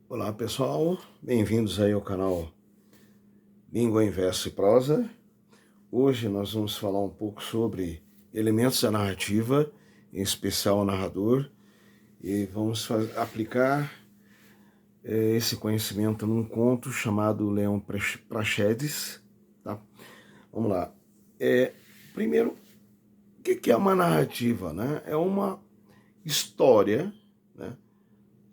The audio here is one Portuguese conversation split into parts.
Olá pessoal, bem-vindos aí ao canal Língua em Verso e Prosa. Hoje nós vamos falar um pouco sobre elementos da narrativa, em especial o narrador, e vamos aplicar esse conhecimento num conto chamado Leão Praxedes. Tá? Vamos lá. Primeiro, o que é uma narrativa? Né? É uma história, né,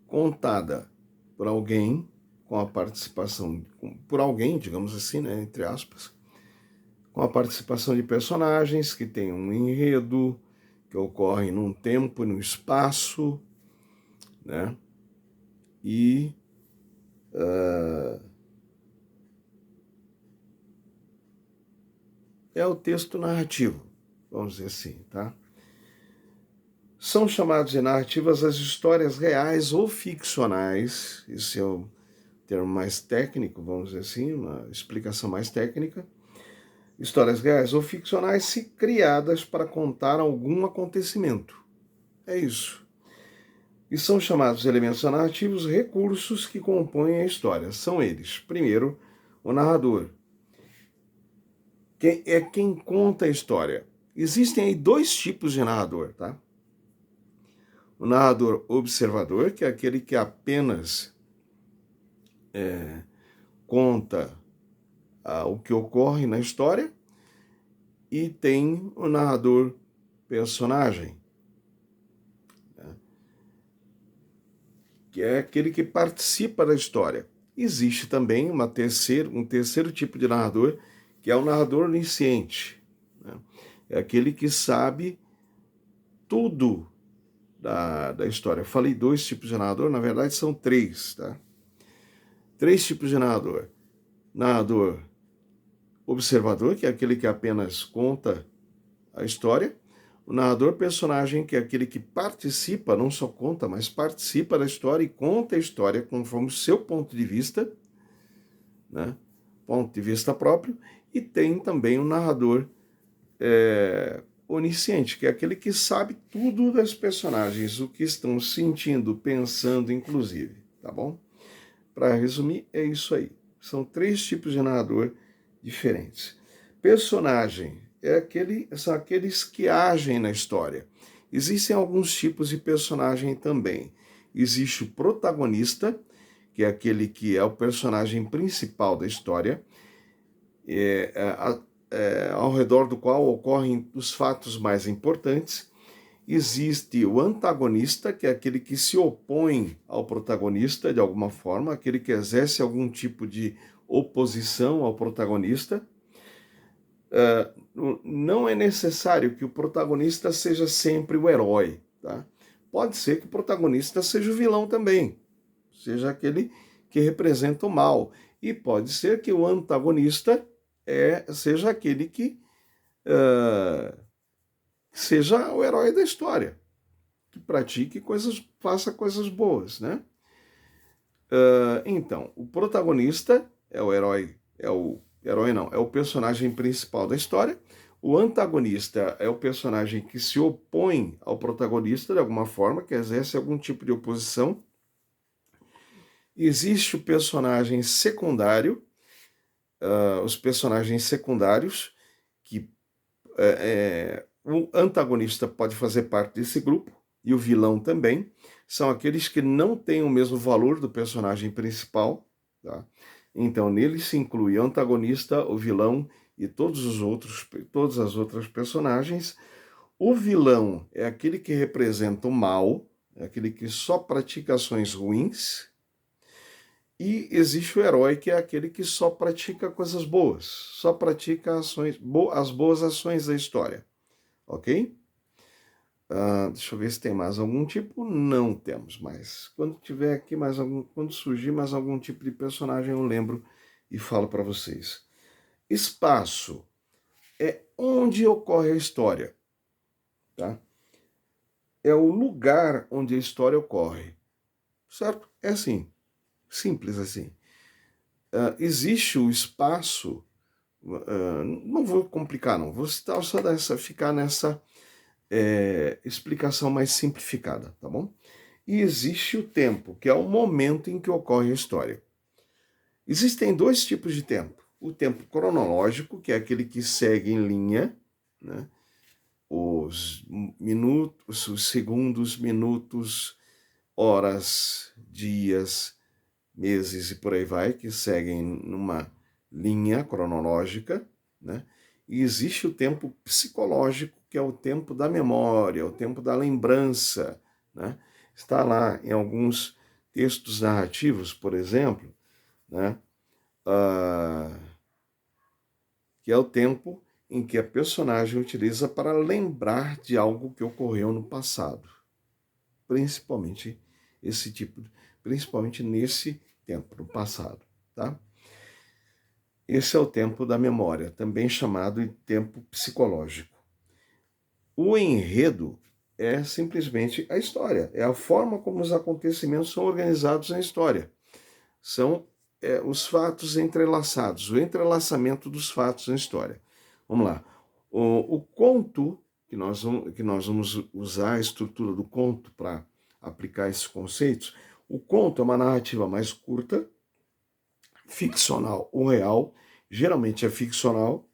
contada por alguém, com a participação, por alguém, digamos assim, né, entre aspas, com a participação de personagens que têm um enredo, que ocorre num tempo e num espaço, né, e é o texto narrativo, vamos dizer assim, tá? São chamados de narrativas as histórias reais ou ficcionais, esse é o termo mais técnico, vamos dizer assim, uma explicação mais técnica. Histórias reais ou ficcionais se criadas para contar algum acontecimento. É isso. E são chamados elementos narrativos recursos que compõem a história. São eles, primeiro, o narrador, que é quem conta a história. Existem aí dois tipos de narrador, tá? O narrador observador, que é aquele que apenas conta o que ocorre na história, e tem o narrador personagem, que é aquele que participa da história. Existe também um terceiro tipo de narrador, que é o narrador onisciente. Né? É aquele que sabe tudo da história. Eu falei dois tipos de narrador, na verdade são três. Tá? Três tipos de narrador. Narrador observador, que é aquele que apenas conta a história. O narrador personagem, que é aquele que participa, não só conta, mas participa da história e conta a história conforme o seu ponto de vista, né? Ponto de vista próprio. E tem também o narrador onisciente, que é aquele que sabe tudo das personagens, o que estão sentindo, pensando, inclusive, tá bom? Para resumir, é isso aí. São três tipos de narrador diferentes. Personagem são aqueles que agem na história. Existem alguns tipos de personagem também. Existe o protagonista, que é aquele que é o personagem principal da história, ao redor do qual ocorrem os fatos mais importantes. Existe o antagonista, que é aquele que se opõe ao protagonista de alguma forma, aquele que exerce algum tipo de oposição ao protagonista. Não é necessário que o protagonista seja sempre o herói. Tá? Pode ser que o protagonista seja o vilão também, seja aquele que representa o mal. E pode ser que o antagonista seja aquele que seja o herói da história, que pratique coisas, faça coisas boas, né? Então, o protagonista é o herói, é o personagem principal da história. O antagonista é o personagem que se opõe ao protagonista de alguma forma, que exerce algum tipo de oposição. Existe o personagem secundário, os personagens secundários, que o antagonista pode fazer parte desse grupo, e o vilão também, são aqueles que não têm o mesmo valor do personagem principal. Tá? Então, nele se inclui o antagonista, o vilão e todas as outras personagens. O vilão é aquele que representa o mal, é aquele que só pratica ações ruins. E existe o herói, que é aquele que só pratica coisas boas, só pratica as boas ações da história. Ok? Deixa eu ver se tem mais algum tipo. Não temos mais. Quando tiver aqui quando surgir mais algum tipo de personagem, eu lembro e falo para vocês. Espaço é onde ocorre a história, tá? É o lugar onde a história ocorre, certo? É assim, simples assim. Existe o espaço. Não vou complicar, não. Vou ficar nessa explicação mais simplificada, tá bom? e existe o tempo, que é o momento em que ocorre a história. Existem dois tipos de tempo. O tempo cronológico, que é aquele que segue em linha, né? Os minutos, os segundos, minutos, horas, dias, meses e por aí vai, que seguem numa linha cronológica, né? E existe o tempo psicológico, que é o tempo da memória, o tempo da lembrança, né? Está lá em alguns textos narrativos, por exemplo, né? Que é o tempo em que a personagem utiliza para lembrar de algo que ocorreu no passado. Principalmente esse tipo, principalmente nesse tempo, no passado, tá? Esse é o tempo da memória, também chamado de tempo psicológico. O enredo é simplesmente a história, é a forma como os acontecimentos são organizados na história. São os fatos entrelaçados, o entrelaçamento dos fatos na história. Vamos lá. O conto, que nós vamos usar a estrutura do conto para aplicar esses conceitos, o conto é uma narrativa mais curta, ficcional ou real, geralmente é ficcional,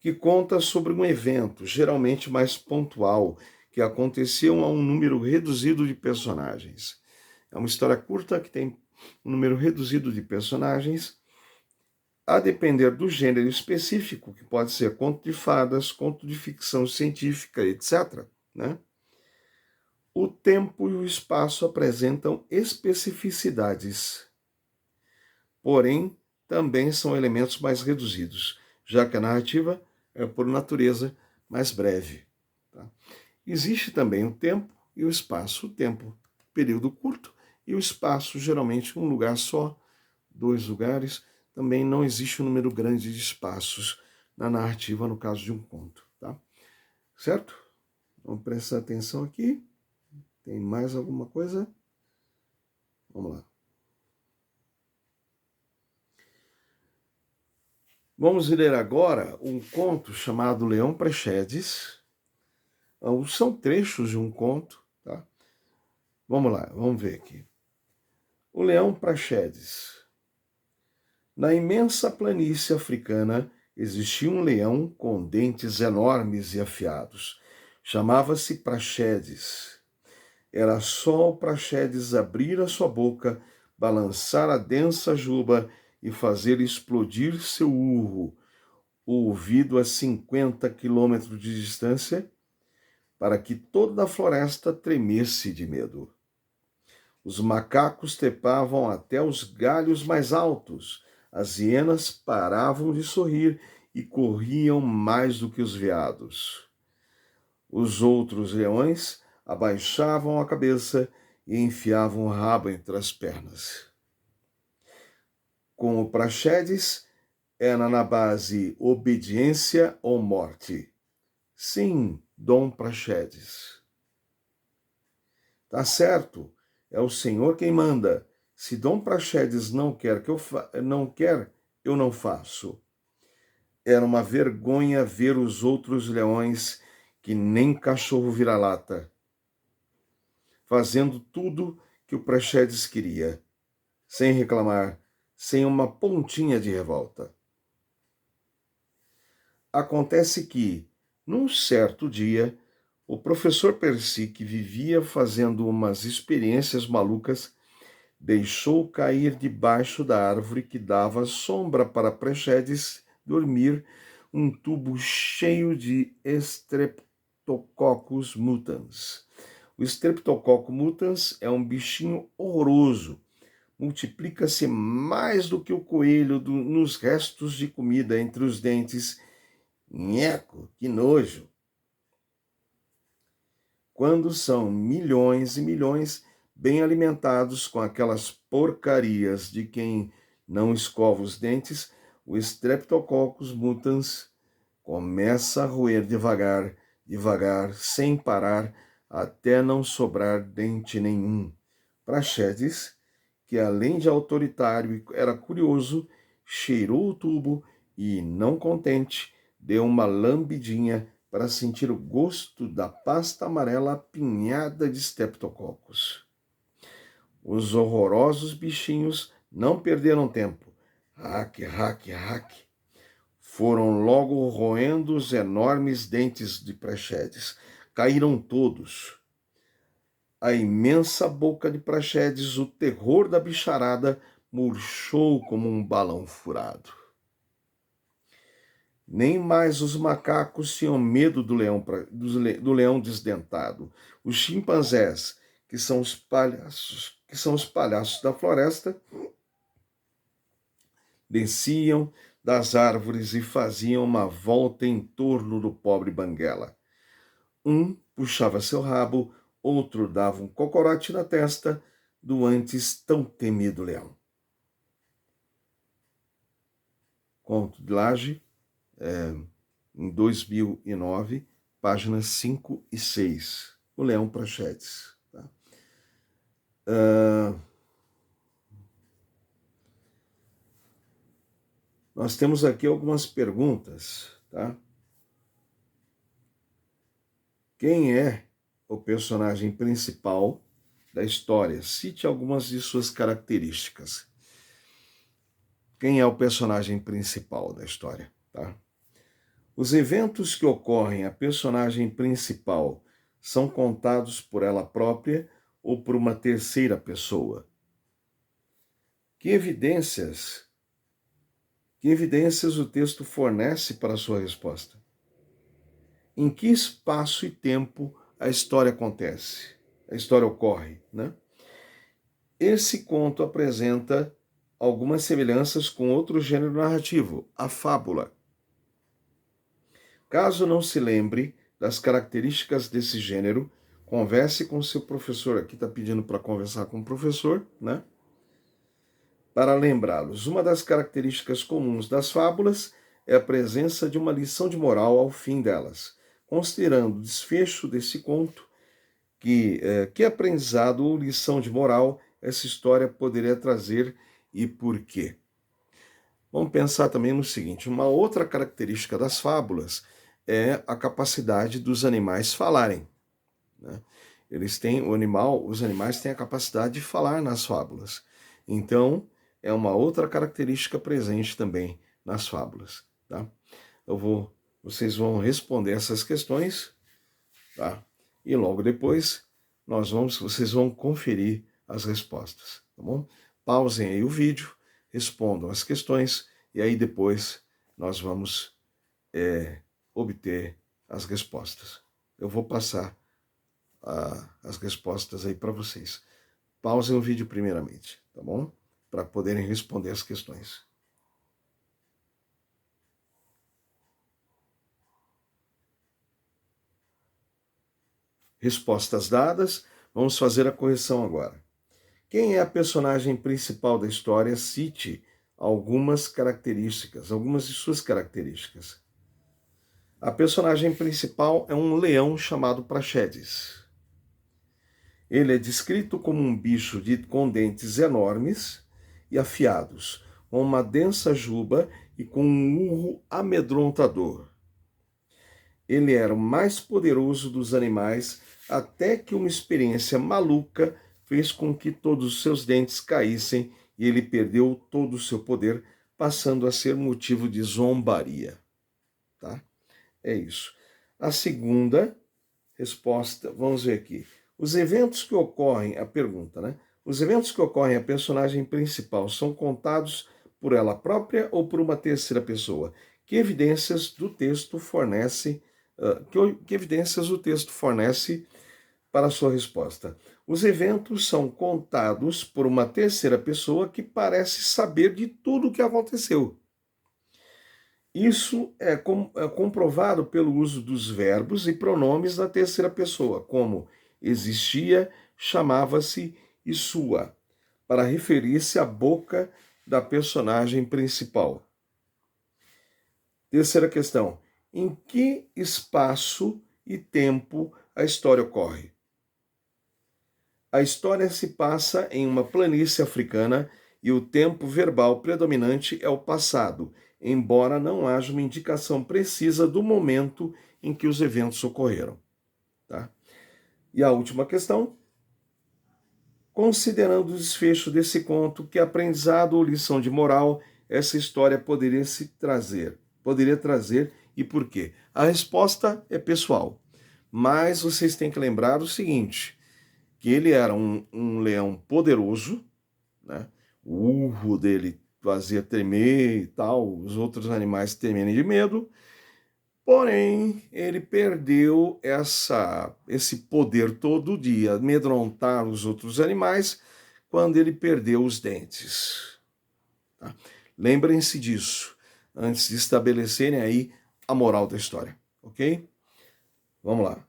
que conta sobre um evento, geralmente mais pontual, que aconteceu a um número reduzido de personagens. É uma história curta que tem um número reduzido de personagens, a depender do gênero específico, que pode ser conto de fadas, conto de ficção científica, etc., né? O tempo e o espaço apresentam especificidades, porém também são elementos mais reduzidos, já que a narrativa é, por natureza, mais breve. Tá? Existe também o tempo e o espaço. O tempo, período curto, e o espaço, geralmente um lugar só, dois lugares. Também não existe um número grande de espaços na narrativa, no caso de um conto. Tá? Certo? Vamos prestar atenção aqui. Tem mais alguma coisa? Vamos lá. Vamos ler agora um conto chamado Leão Praxedes. São trechos de um conto, tá? Vamos lá, vamos ver aqui. O Leão Praxedes. Na imensa planície africana existia um leão com dentes enormes e afiados. Chamava-se Praxedes. Era só o Praxedes abrir a sua boca, balançar a densa juba e fazer explodir seu urro, ouvido a 50 quilômetros de distância, para que toda a floresta tremesse de medo. Os macacos trepavam até os galhos mais altos, as hienas paravam de sorrir e corriam mais do que os veados. Os outros leões abaixavam a cabeça e enfiavam o rabo entre as pernas. Com o Praxedes, era na base obediência ou morte. Sim, Dom Praxedes. Tá certo, é o Senhor quem manda. Se Dom Praxedes não quer que não quer, eu não faço. Era uma vergonha ver os outros leões que nem cachorro vira-lata, fazendo tudo que o Praxedes queria, sem reclamar, sem uma pontinha de revolta. Acontece que, num certo dia, o professor Percy, que vivia fazendo umas experiências malucas, deixou cair debaixo da árvore que dava sombra para Praxedes dormir um tubo cheio de Streptococcus mutans. O Streptococcus mutans é um bichinho horroroso. Multiplica-se mais do que o coelho nos restos de comida entre os dentes. Nheco, que nojo! Quando são milhões e milhões bem alimentados com aquelas porcarias de quem não escova os dentes, o Streptococcus mutans começa a roer devagar, devagar, sem parar, até não sobrar dente nenhum. Praxedes, que além de autoritário era curioso, cheirou o tubo e, não contente, deu uma lambidinha para sentir o gosto da pasta amarela apinhada de streptococcus. Os horrorosos bichinhos não perderam tempo. Hack, hack, hack. Foram logo roendo os enormes dentes de Praxedes. Caíram todos. A imensa boca de Praxedes, o terror da bicharada, murchou como um balão furado. Nem mais os macacos tinham medo do leão desdentado. Os chimpanzés, que são os palhaços da floresta, desciam das árvores e faziam uma volta em torno do pobre Banguela. Um puxava seu rabo, outro dava um cocorote na testa do antes tão temido leão. Conto de Laje, em 2009, páginas 5 e 6. O Leão Praxedes. Tá? Nós temos aqui algumas perguntas. Tá? Quem é o personagem principal da história? Cite algumas de suas características. Quem é o personagem principal da história? Tá? Os eventos que ocorrem à personagem principal são contados por ela própria ou por uma terceira pessoa? Que evidências o texto fornece para a sua resposta? Em que espaço e tempo a história acontece? A história ocorre, né? Esse conto apresenta algumas semelhanças com outro gênero narrativo, a fábula. Caso não se lembre das características desse gênero, converse com seu professor. Aqui está pedindo para conversar com o professor, né? Para lembrá-los, uma das características comuns das fábulas é a presença de uma lição de moral ao fim delas. Considerando o desfecho desse conto, que aprendizado ou lição de moral essa história poderia trazer e por quê? Vamos pensar também no seguinte: uma outra característica das fábulas é a capacidade dos animais falarem. Né? Os animais têm a capacidade de falar nas fábulas. Então, é uma outra característica presente também nas fábulas. Tá? Vocês vão responder essas questões, tá? E logo depois vocês vão conferir as respostas, tá bom? Pausem aí o vídeo, respondam as questões e aí depois nós vamos obter as respostas. Eu vou passar as respostas aí para vocês. Pausem o vídeo primeiramente, tá bom? Para poderem responder as questões. Respostas dadas, vamos fazer a correção agora. Quem é a personagem principal da história? Cite algumas de suas características. A personagem principal é um leão chamado Praxedes. Ele é descrito como um bicho com dentes enormes e afiados, com uma densa juba e com um urro amedrontador. Ele era o mais poderoso dos animais até que uma experiência maluca fez com que todos os seus dentes caíssem e ele perdeu todo o seu poder, passando a ser motivo de zombaria. Tá? É isso. A segunda resposta, vamos ver aqui. Os eventos que ocorrem, a pergunta, né? Os eventos que ocorrem à personagem principal são contados por ela própria ou por uma terceira pessoa? Que evidências do texto fornece que evidências o texto fornece para a sua resposta? Os eventos são contados por uma terceira pessoa que parece saber de tudo o que aconteceu. Isso é comprovado pelo uso dos verbos e pronomes na terceira pessoa, como existia, chamava-se e sua, para referir-se à boca da personagem principal. Terceira questão: em que espaço e tempo a história ocorre? A história se passa em uma planície africana e o tempo verbal predominante é o passado, embora não haja uma indicação precisa do momento em que os eventos ocorreram. Tá? E a última questão: Considerando o desfecho desse conto, que aprendizado ou lição de moral essa história poderia trazer e por quê? A resposta é pessoal, mas vocês têm que lembrar o seguinte, que ele era um leão poderoso, né? O urro dele fazia tremer e tal, os outros animais temerem de medo, porém ele perdeu esse poder todo de amedrontar os outros animais quando ele perdeu os dentes. Tá? Lembrem-se disso antes de estabelecerem aí a moral da história, ok? Vamos lá.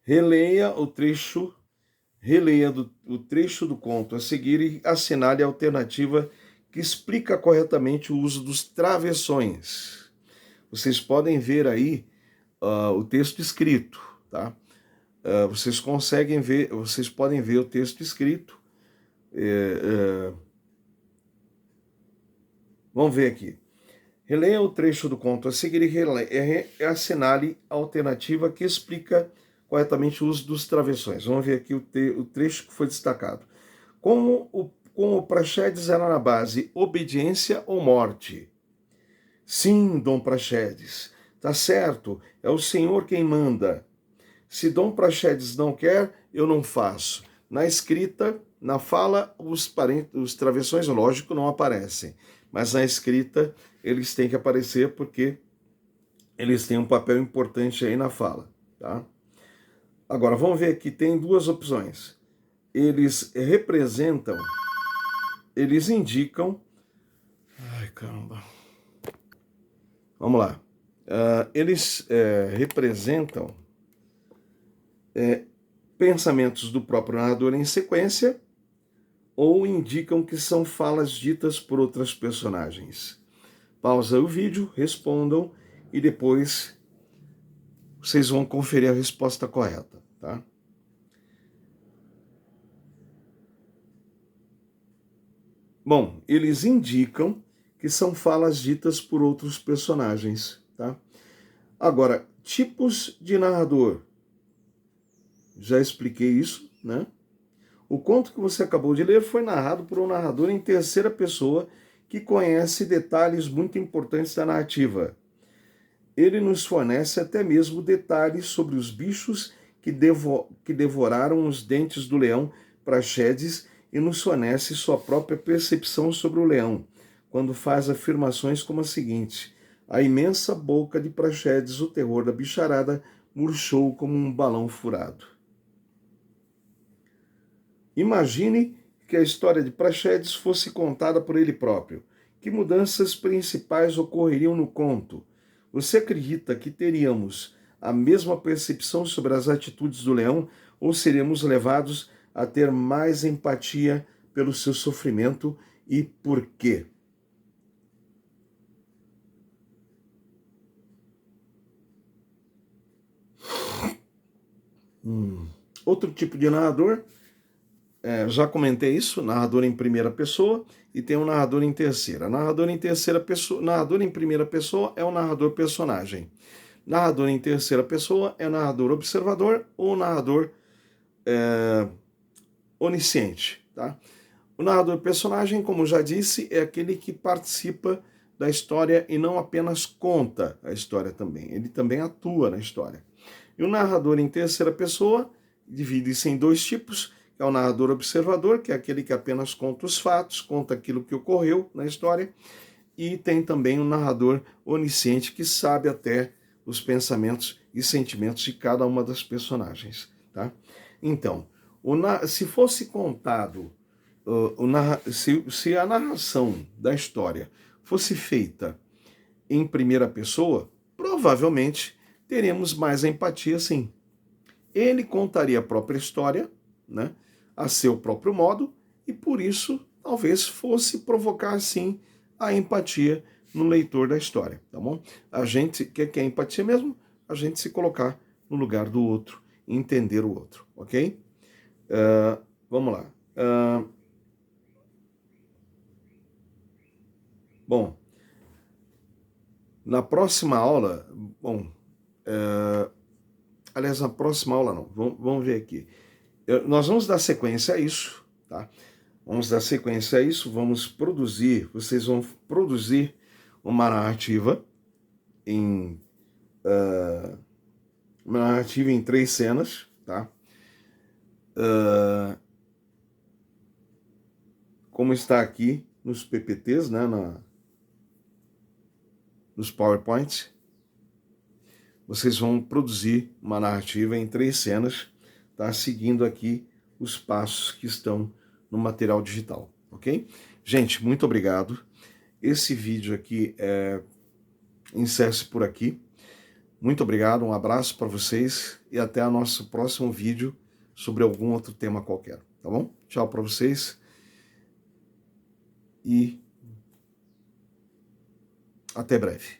Releia o trecho o trecho do conto a seguir e assinale a alternativa que explica corretamente o uso dos travessões. Vocês podem ver aí o texto escrito, tá? Vocês podem ver o texto escrito. Vamos ver aqui. Releia o trecho do conto a seguir e assinale a alternativa que explica corretamente o uso dos travessões. Vamos ver aqui o trecho que foi destacado. Como o Praxedes era na base obediência ou morte? Sim, Dom Praxedes, tá certo, é o Senhor quem manda. Se Dom Praxedes não quer, eu não faço. Na escrita, na fala, os travessões, lógico, não aparecem. Mas na escrita, eles têm que aparecer porque eles têm um papel importante aí na fala. Tá? Agora, vamos ver aqui, tem duas opções. Eles indicam... Ai, caramba. Vamos lá. Eles representam pensamentos do próprio narrador em sequência ou indicam que são falas ditas por outras personagens. Pausa o vídeo, respondam e depois vocês vão conferir a resposta correta, tá? Bom, eles indicam que são falas ditas por outros personagens, tá? Agora, tipos de narrador. Já expliquei isso, né? O conto que você acabou de ler foi narrado por um narrador em terceira pessoa que conhece detalhes muito importantes da narrativa. Ele nos fornece até mesmo detalhes sobre os bichos que devoraram os dentes do leão Praxedes e nos fornece sua própria percepção sobre o leão, quando faz afirmações como a seguinte: a imensa boca de Praxedes, o terror da bicharada, murchou como um balão furado. Imagine que a história de Praxedes fosse contada por ele próprio. Que mudanças principais ocorreriam no conto? Você acredita que teríamos a mesma percepção sobre as atitudes do leão ou seríamos levados a ter mais empatia pelo seu sofrimento e por quê? Outro tipo de narrador, já comentei isso, narrador em primeira pessoa e tem um narrador em terceira. Narrador em primeira pessoa é um narrador personagem. Narrador em terceira pessoa é narrador observador ou narrador onisciente. Tá? O narrador personagem, como já disse, é aquele que participa da história e não apenas conta a história também. Ele também atua na história. E o narrador em terceira pessoa divide-se em dois tipos, que é o narrador observador, que é aquele que apenas conta os fatos, conta aquilo que ocorreu na história, e tem também o narrador onisciente, que sabe até os pensamentos e sentimentos de cada uma das personagens. Tá? Então, se fosse contado, se a narração da história fosse feita em primeira pessoa, provavelmente teremos mais empatia, sim. Ele contaria a própria história, né, a seu próprio modo, e por isso talvez fosse provocar, sim, a empatia no leitor da história, tá bom? A gente, que é empatia mesmo? A gente se colocar no lugar do outro, entender o outro, ok? Vamos lá. Bom, na próxima aula, Aliás, na próxima aula não. Vamos ver aqui. Nós vamos dar sequência a isso, tá? Vamos dar sequência a isso, vamos produzir, vocês vão produzir uma narrativa em 3 cenas, tá? Como está aqui nos PPTs, né, nos PowerPoints, vocês vão produzir uma narrativa em 3 cenas, tá? Seguindo aqui os passos que estão no material digital, ok? Gente, muito obrigado. Esse vídeo aqui encerra-se por aqui. Muito obrigado, um abraço para vocês e até o nosso próximo vídeo sobre algum outro tema qualquer, tá bom? Tchau para vocês e até breve.